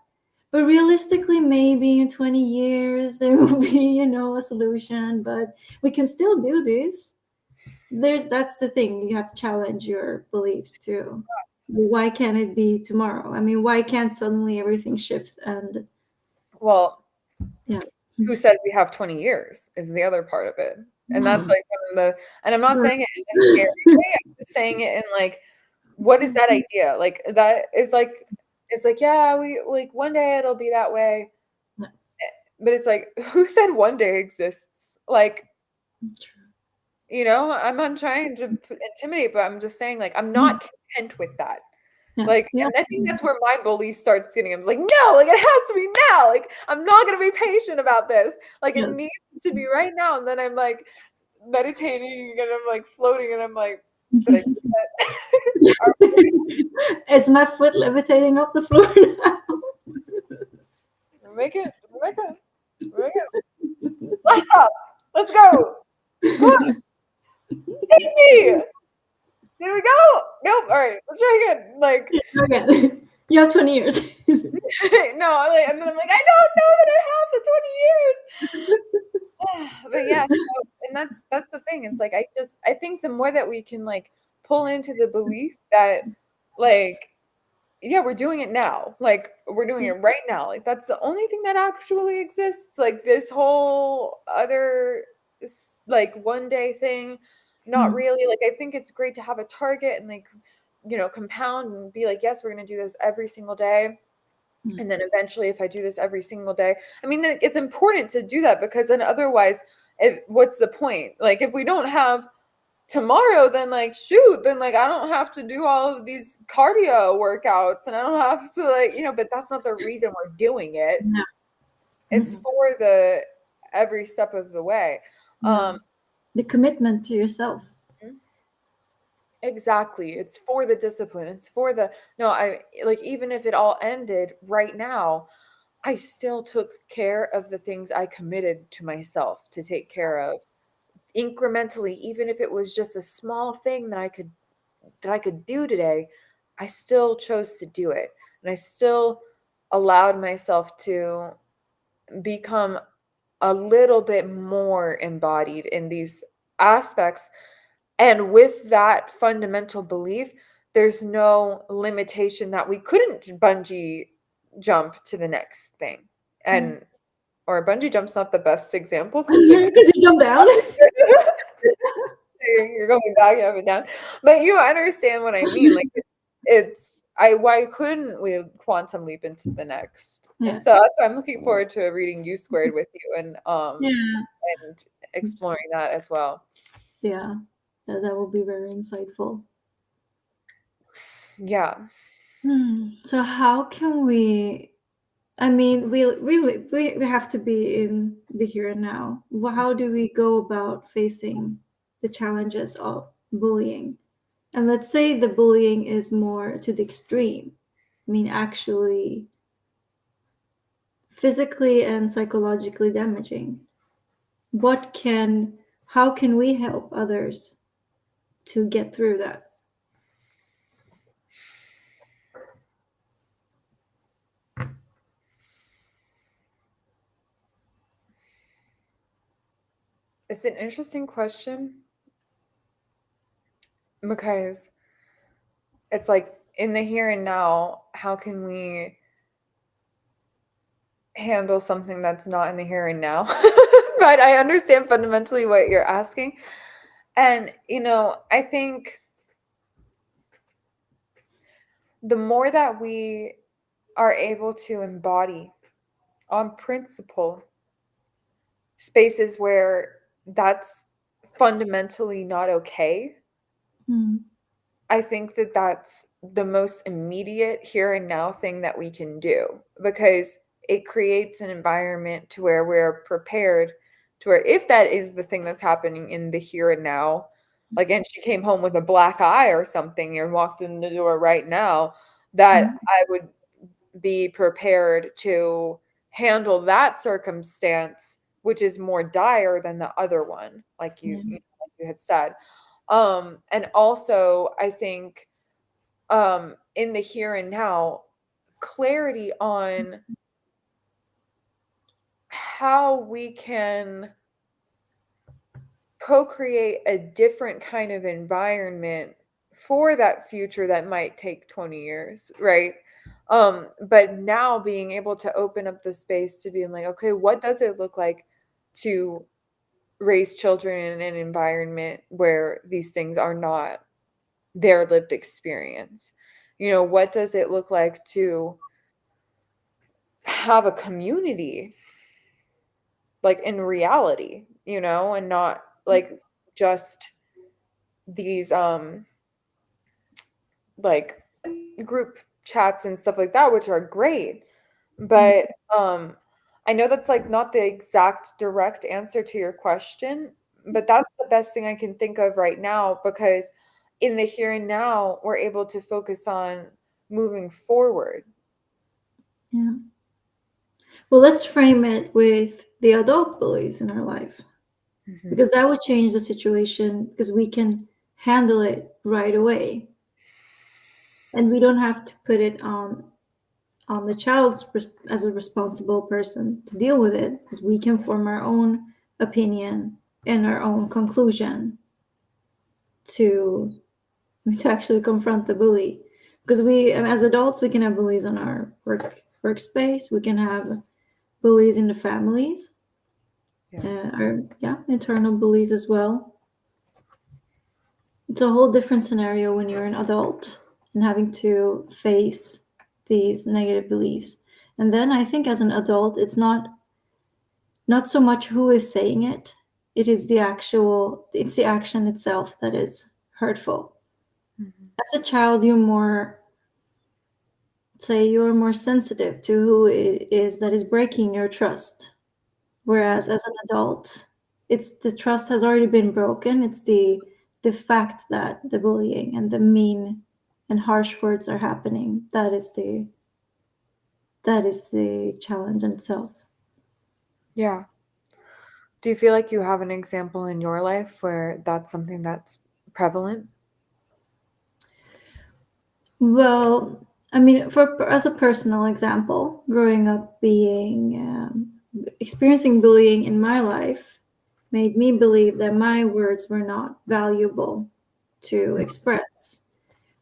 But realistically, maybe in 20 years there will be, a solution, but we can still do this. That's the thing. You have to challenge your beliefs too. Why can't it be tomorrow? I mean, why can't suddenly everything shift and well. Yeah. Who said we have 20 years is the other part of it. And that's Hmm. like one of the, and I'm not saying it in a scary way. I'm just saying it in like, what is that idea? Like that is like, it's like, yeah, we like one day it'll be that way. But it's like, who said one day exists? Like, I'm not trying to intimidate, but I'm just saying, like, I'm not content with that. Yeah. Like, Yeah. and I think that's where my bully starts getting. I'm just like, no, like it has to be now. Like, I'm not gonna be patient about this. Like, it Yes. needs to be right now. And then I'm like meditating and I'm like floating and I'm like, did I do that? Are Is my foot levitating off the floor now? we make it? Make it? Make it? Lights up. Let's go. Come on, take me. Here we go. Nope. All right, let's try again. Like, Okay. You have 20 years. no, like, and then I'm like, I don't know that I have the 20 years. But yeah, so, and that's the thing. It's like I think the more that we can like pull into the belief that like yeah, we're doing it now. Like we're doing it right now. Like that's the only thing that actually exists. Like this whole other like one day thing, not really. Like I think it's great to have a target and like compound and be like, yes, we're going to do this every single day. And then eventually, if I do this every single day, I mean, it's important to do that because then otherwise, what's the point? Like, if we don't have tomorrow, then like, shoot, then like, I don't have to do all of these cardio workouts and I don't have to but that's not the reason we're doing it. Yeah. It's for the every step of the way. Yeah. The commitment to yourself. Exactly. It's for the discipline. It's for the, no, I like, even if it all ended right now, I still took care of the things I committed to myself to take care of incrementally, even if it was just a small thing that I could do today. I still chose to do it. And I still allowed myself to become a little bit more embodied in these aspects. And with that fundamental belief, there's no limitation that we couldn't bungee jump to the next thing. And or a bungee jump's not the best example because it Could you jump down? you're going back up and down. But you understand what I mean. Like why couldn't we quantum leap into the next? Yeah. And so that's why I'm looking forward to reading U Squared with you Yeah. and exploring that as well. Yeah. That will be very insightful. Yeah. So how can we? I mean, we have to be in the here and now. How do we go about facing the challenges of bullying? And let's say the bullying is more to the extreme. I mean, actually physically and psychologically damaging. How can we help others to get through that? It's an interesting question because it's like in the here and now, how can we handle something that's not in the here and now? But I understand fundamentally what you're asking. And, I think the more that we are able to embody on principle spaces where that's fundamentally not okay, Hmm. I think that that's the most immediate here and now thing that we can do because it creates an environment to where we're prepared to where if that is the thing that's happening in the here and now, like, and she came home with a black eye or something and walked in the door right now, that Hmm. I would be prepared to handle that circumstance, which is more dire than the other one, like Yeah. like you had said. And also I think in the here and now, clarity on how we can co-create a different kind of environment for that future that might take 20 years, right? But now being able to open up the space to being like, okay, what does it look like to raise children in an environment where these things are not their lived experience? What does it look like to have a community, like in reality, and not like just these like group chats and stuff like that, which are great. Mm. But I know that's like not the exact direct answer to your question, but that's the best thing I can think of right now, because in the here and now, we're able to focus on moving forward. Yeah. Well, let's frame it with the adult bullies in our life, Mhm. because that would change the situation because we can handle it right away, and we don't have to put it on the child's as a responsible person to deal with it, because we can form our own opinion and our own conclusion to to actually confront the bully. Because as adults, we can have bullies on our workspace. We can have bullies in the families, Yeah. or yeah, internal bullies as well. It's a whole different scenario when you're an adult and having to face these negative beliefs. And then I think as an adult, it's not so much who is saying it, it's the action itself that is hurtful. Mhm. As a child, you're more sensitive to who it is that is breaking your trust. Whereas as an adult, it's the trust has already been broken. It's the fact that the bullying and the mean and harsh words are happening. That is the challenge in itself. Yeah. Do you feel like you have an example in your life where that's something that's prevalent? Well, I mean, for as a personal example, growing up being experiencing bullying in my life made me believe that my words were not valuable to express,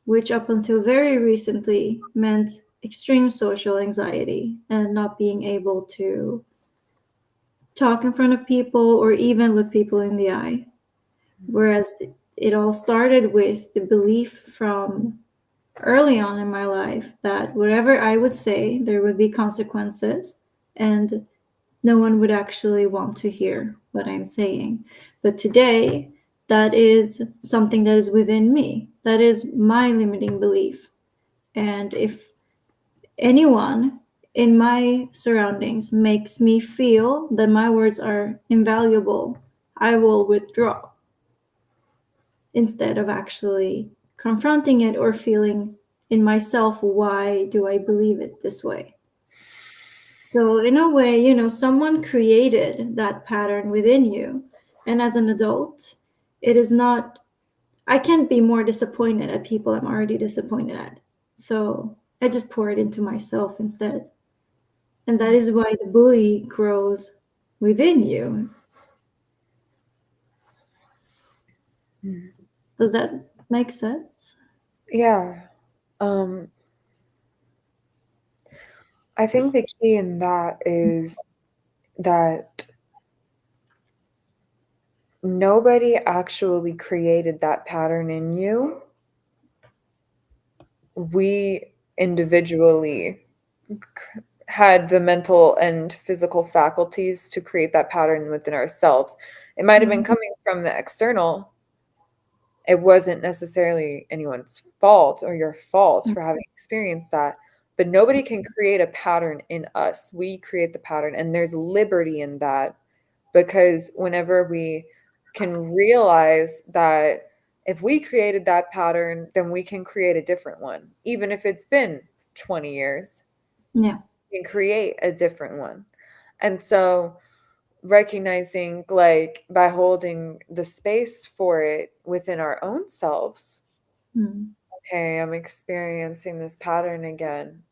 which up until very recently meant extreme social anxiety and not being able to talk in front of people or even look people in the eye. Whereas it all started with the belief from early on in my life that whatever I would say, there would be consequences and no one would actually want to hear what I'm saying. But today, that is something that is within me. That is my limiting belief. And if anyone in my surroundings makes me feel that my words are invaluable, I will withdraw instead of actually confronting it or feeling in myself, why do I believe it this way? So, in a way, someone created that pattern within you. And as an adult, it is not, I can't be more disappointed at people I'm already disappointed at. So, I just pour it into myself instead. And that is why the bully grows within you. Mhm. Does that make sense? Yeah. Um, I think the key in that is that nobody actually created that pattern in you. We individually had the mental and physical faculties to create that pattern within ourselves. It might have been Mm, coming from the external. It wasn't necessarily anyone's fault or your fault mm, for having experienced that, but nobody can create a pattern in us. We create the pattern, and there's liberty in that, because whenever we can realize that if we created that pattern, then we can create a different one. Even if it's been 20 years, yeah. we can create a different one. And so recognizing, like, by holding the space for it within our own selves, Mm, okay, I'm experiencing this pattern again,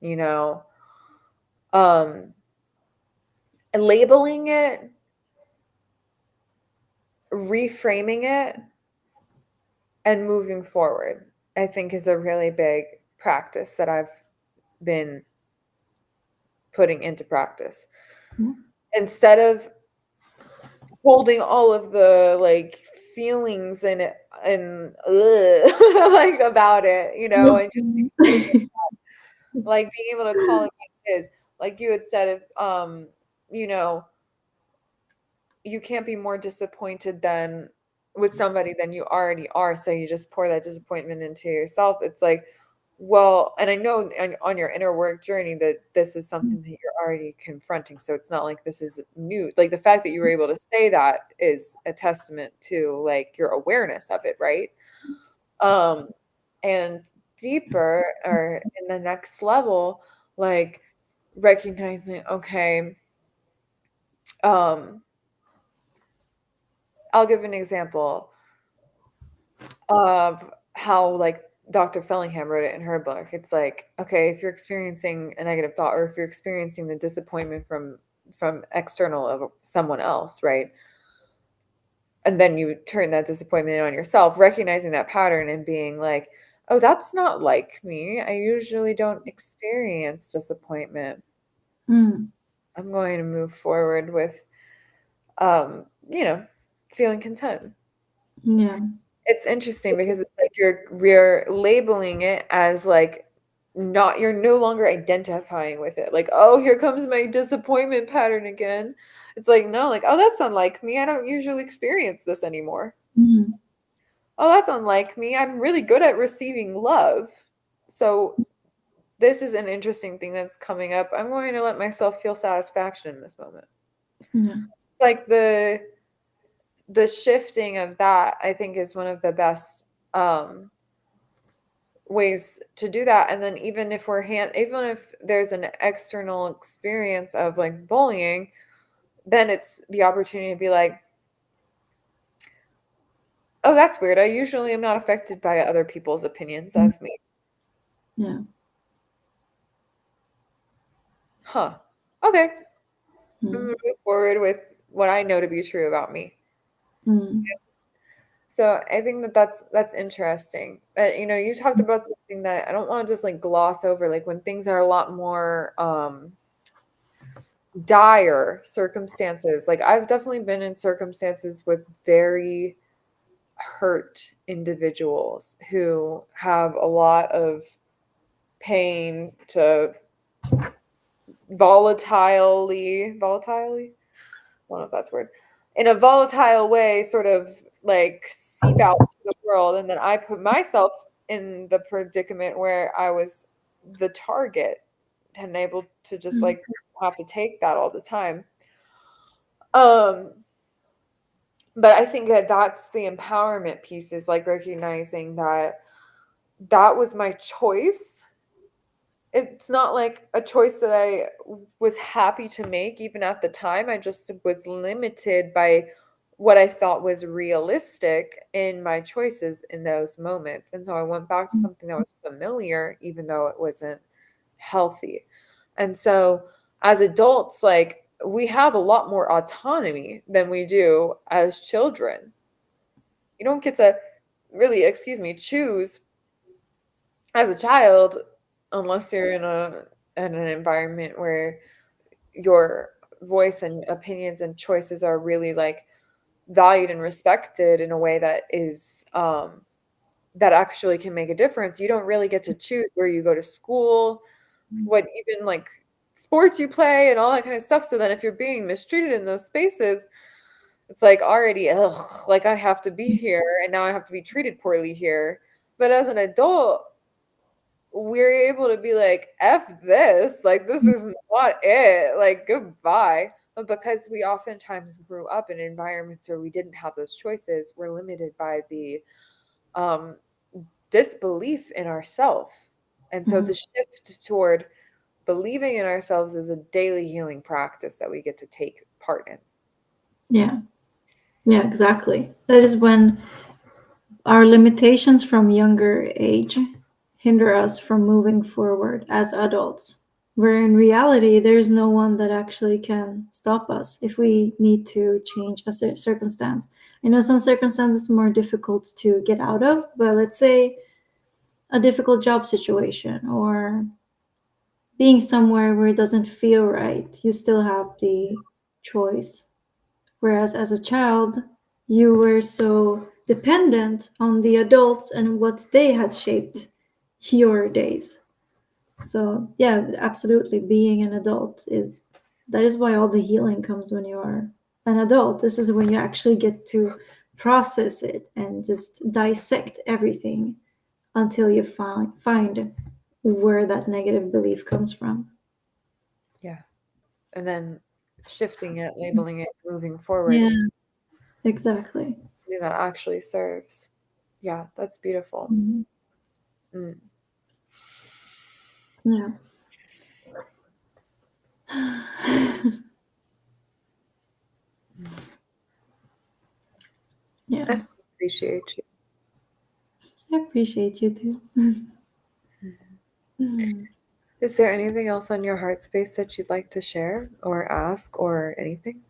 um labeling it, reframing it, and moving forward, I think, is a really big practice that I've been putting into practice. Yeah. Instead of holding all of the like feelings and like about it, and just expressing, like being able to call it what it is. Like you had said, if you know, you can't be more disappointed than with somebody than you already are. So you just pour that disappointment into yourself. It's like, well, and I know on your inner work journey that this is something that you're already confronting. So it's not like this is new. Like the fact that you were able to say that is a testament to like your awareness of it, right? Um, and deeper or in the next level, like recognizing, okay, um, I'll give an example of how like Dr. Fellingham wrote it in her book. It's like, okay, if you're experiencing a negative thought or if you're experiencing the disappointment from external of someone else, right? And then you turn that disappointment on yourself, recognizing that pattern and being like, oh, that's not like me. I usually don't experience disappointment. Mm. I'm going to move forward with um, you know, feeling content. Yeah. It's interesting because it's like you're labeling it as like not you're no longer identifying with it. Like, "Oh, here comes my disappointment pattern again." It's like, "No, like, oh, that's unlike me. I don't usually experience this anymore. Mm. Oh, that's unlike me. I'm really good at receiving love." So, this is an interesting thing that's coming up. I'm going to let myself feel satisfaction in this moment. Yeah. It's like the shifting of that, I think, is one of the best ways to do that. And then even if there's an external experience of like bullying, then it's the opportunity to be like, oh, that's weird. I usually am not affected by other people's opinions of me. Yeah. Huh. Okay. I'm Mm. gonna move forward with what I know to be true about me. Mm. So I think that that's interesting. But you talked about something that I don't want to just like gloss over, like when things are a lot more dire circumstances. Like I've definitely been in circumstances with very hurt individuals who have a lot of pain to volatilely, I don't know if that's a word, in a volatile way, sort of like seep out to the world. And then I put myself in the predicament where I was the target and able to just Mm. like have to take that all the time. Um, but I think that that's the empowerment piece, is like recognizing that that was my choice. It's not like a choice that I was happy to make even at the time. I just was limited by what I thought was realistic in my choices in those moments. And so I went back to something that was familiar, even though it wasn't healthy. And so as adults, like we have a lot more autonomy than we do as children. You don't get to really, excuse me, choose as a child unless you're in an environment where your voice and opinions and choices are really like valued and respected in a way that is that actually can make a difference. You don't really get to choose where you go to school, what even like sports you play and all that kind of stuff. So then if you're being mistreated in those spaces, it's like already, ugh, like I have to be here and now I have to be treated poorly here. But as an adult, we're able to be like, F this, like this is not it, like goodbye. But because we oftentimes grew up in environments where we didn't have those choices, we're limited by the um disbelief in ourselves. And so Mhm. the shift toward believing in ourselves is a daily healing practice that we get to take part in. Yeah. Yeah, exactly. That is when our limitations from younger age hinder us from moving forward as adults, where in reality, there's no one that actually can stop us if we need to change a circumstance. I know some circumstances are more difficult to get out of, but let's say a difficult job situation or being somewhere where it doesn't feel right, you still have the choice. Whereas as a child, you were so dependent on the adults and what they had shaped your days. So yeah, absolutely, being an adult is that is why all the healing comes when you are an adult. This is when you actually get to process it and just dissect everything until you find where that negative belief comes from. Yeah. And then shifting it, labeling it, moving forward Yeah, into exactly. something that actually serves. Yeah, that's beautiful. Mhm. Mm. Yeah. Yeah. I so appreciate you. I appreciate you too. Mhm. Mm. Is there anything else on your heart space that you'd like to share or ask or anything?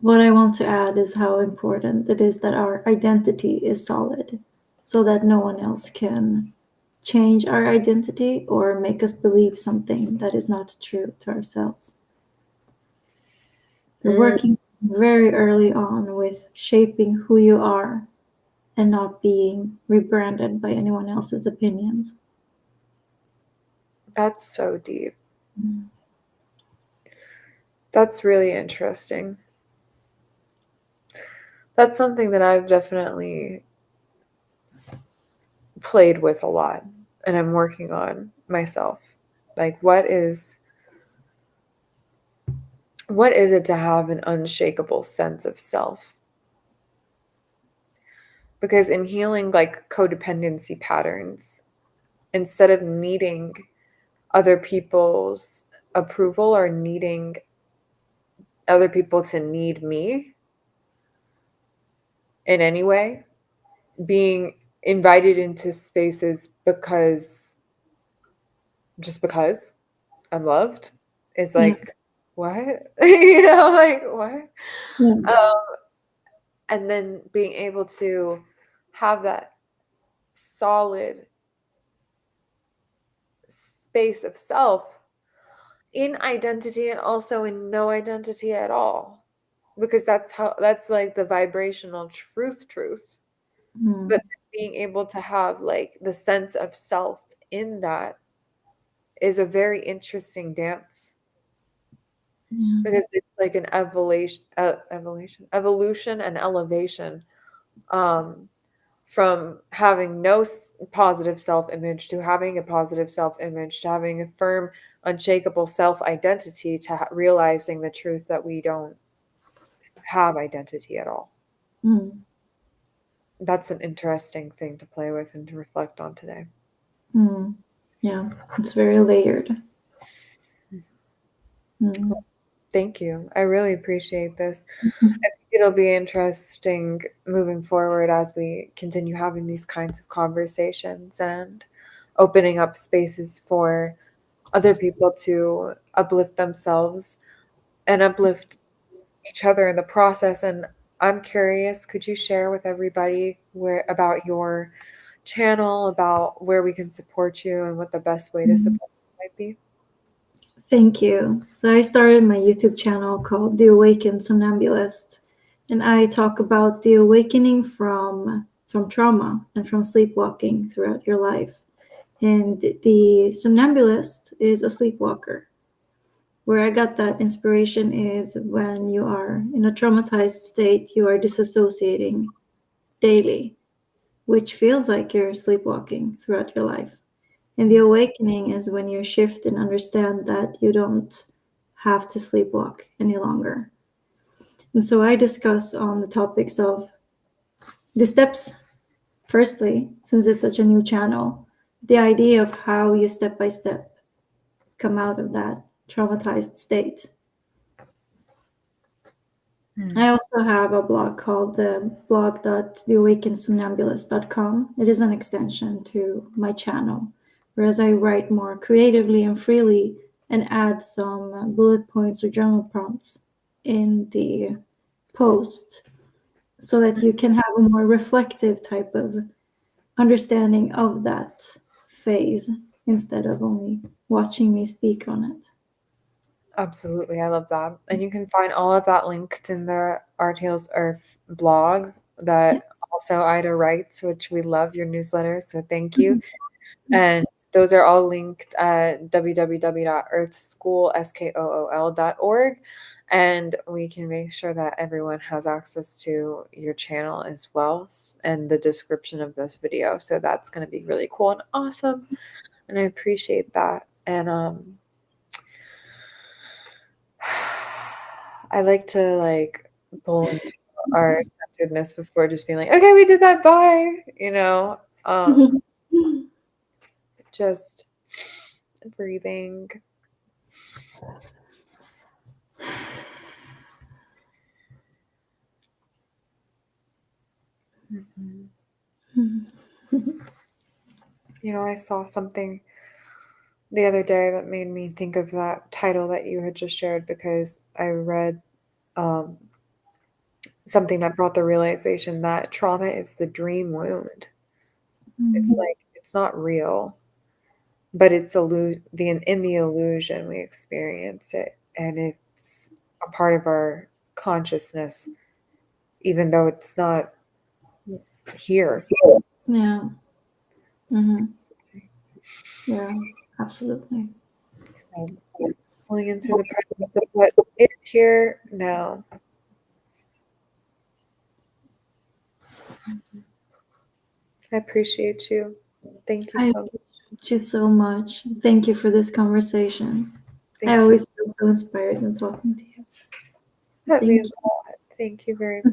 What I want to add is how important it is that our identity is solid so that no one else can change our identity or make us believe something that is not true to ourselves. We're Mm, working very early on with shaping who you are and not being rebranded by anyone else's opinions. that's so deep. Mm. That's really interesting. That's something that I've definitely played with a lot and I'm working on myself. Like what is it to have an unshakable sense of self? Because in healing like codependency patterns, instead of needing other people's approval or needing other people to need me in any way, being invited into spaces because just because I'm loved is Yeah, like, what? Like, what? yeah, Um, and then being able to have that solid space of self in identity and also in no identity at all. Because that's like the vibrational truth. But mm, being able to have like the sense of self in that is a very interesting dance yeah, because it's like an evolution and elevation um, from having no positive self-image to having a positive self-image to having a firm, unshakable self-identity to realizing the truth that we don't have identity at all. mm, That's an interesting thing to play with and to reflect on today. mm. Yeah. It's very layered. Well, Mm. thank you. I really appreciate this. I think it'll be interesting moving forward as we continue having these kinds of conversations and opening up spaces for other people to uplift themselves and uplift each other in the process. And I'm curious, could you share with everybody where about your channel, about where we can support you and what the best way to Mm. support you might be? Thank you. So I started my YouTube channel called The Awakened Somnambulist, and I talk about the awakening from trauma and from sleepwalking throughout your life. And the somnambulist is a sleepwalker. Where I got that inspiration is when you are in a traumatized state, you are disassociating daily, which feels like you're sleepwalking throughout your life. And the awakening is when you shift and understand that you don't have to sleepwalk any longer. And so I discuss on the topics of the steps, firstly, since it's such a new channel, the idea of how you step by step come out of that traumatized state. I also have a blog called blog.theawakenedsomnambulist.com. It is an extension to my channel, whereas I write more creatively and freely and add some bullet points or journal prompts in the post so that you can have a more reflective type of understanding of that phase. instead of only watching me speak on it. Absolutely, I love that. And you can find all of that linked in the Art Heals Earth blog Yeah. that also Ida writes, which we love your newsletter. So thank you. Mhm. And those are all linked at www.earthschool.org. And we can make sure that everyone has access to your channel as well and the description of this video. So that's going to be really cool and awesome. And I appreciate that. And I like to pull into our centeredness before just being like, okay, we did that, bye. Just breathing. Mhm. I saw something the other day that made me think of that title that you had just shared because I read um, something that brought the realization that trauma is the dream wound. It's like it's not real, but it's in the illusion we experience it, and it's a part of our consciousness, even though it's not here. Yeah. It's Hmm. interesting. Yeah. Absolutely. So pulling into the presence of what is here now. I appreciate you. Thank you I so much. appreciate you so much. Thank you for this conversation. I Thank you. always feel so inspired when talking to you. That Thank means you. a lot. Thank you very much.